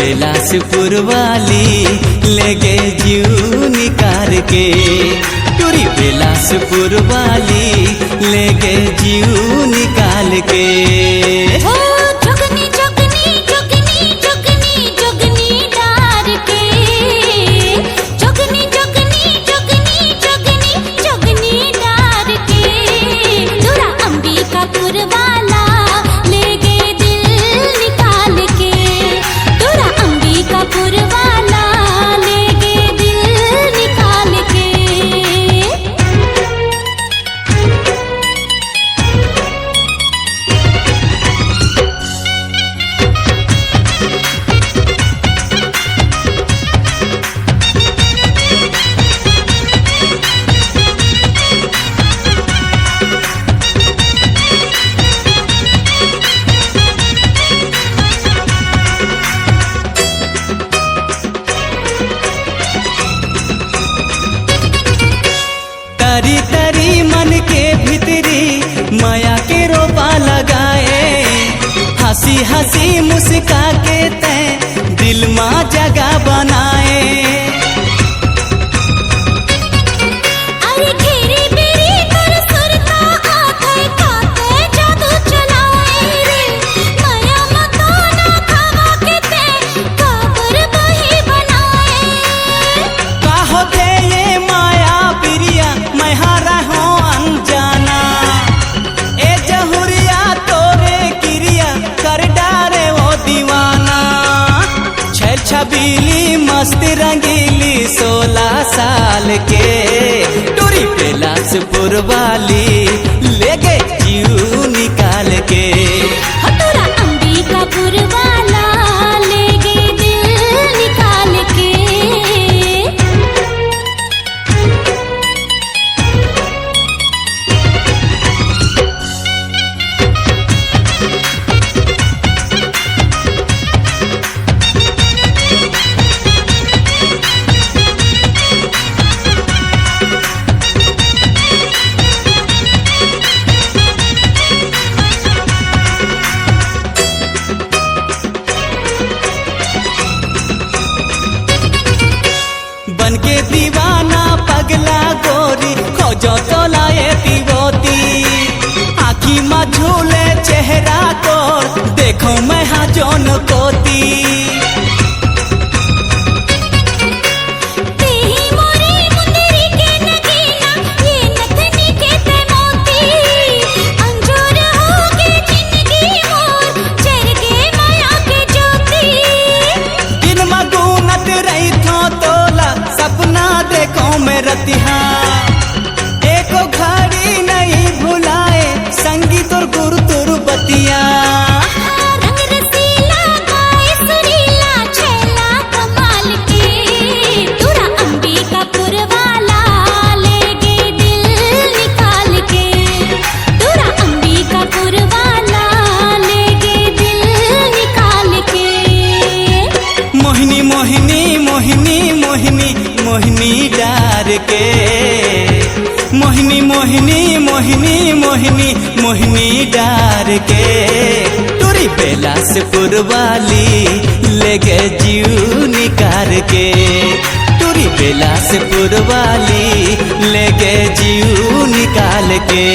बेलासपुर वाली ले गए जीव निकाल के, टूरी बेलासपुर वाली ले गए जीव निकाल के। तरी तरी मन के भीतरी माया के रोपा लगाए, हंसी हंसी मुस्का के तै दिल माँ जगह बनाए। छबीली मस्त रंगीली 16 साल के, टूरी बेलासपुर वाली ले गए जीव निकाल के। हटूरा अंबिकापुर वाला ले गए दिल निकाल के। बन के दीवाना पगला गोरी खोजो तो लाए पीवोती, आँखी में झूले चेहरा को देखो मैं हाँ जोन कोती। रतिहा एको घड़ी नहीं भुलाए संगीत और गुरु तुरु बतिया। रंग रसीला गाए सुरीला छैला कमाल के, टूरा अंबिकापुर वाला ले गए दिल निकाल के। टूरा अंबिकापुर वाला ले गए दिल निकाल के। मोहिनी मोहिनी मोहिनी मोहिनी मोहिनी डार के, मोहिनी मोहिनी मोहिनी मोहिनी मोहिनी डार के, टूरी बेलासपुर वाली ले गए जीव निकाल के। टूरी बेलासपुर वाली ले गए जीव निकाल के।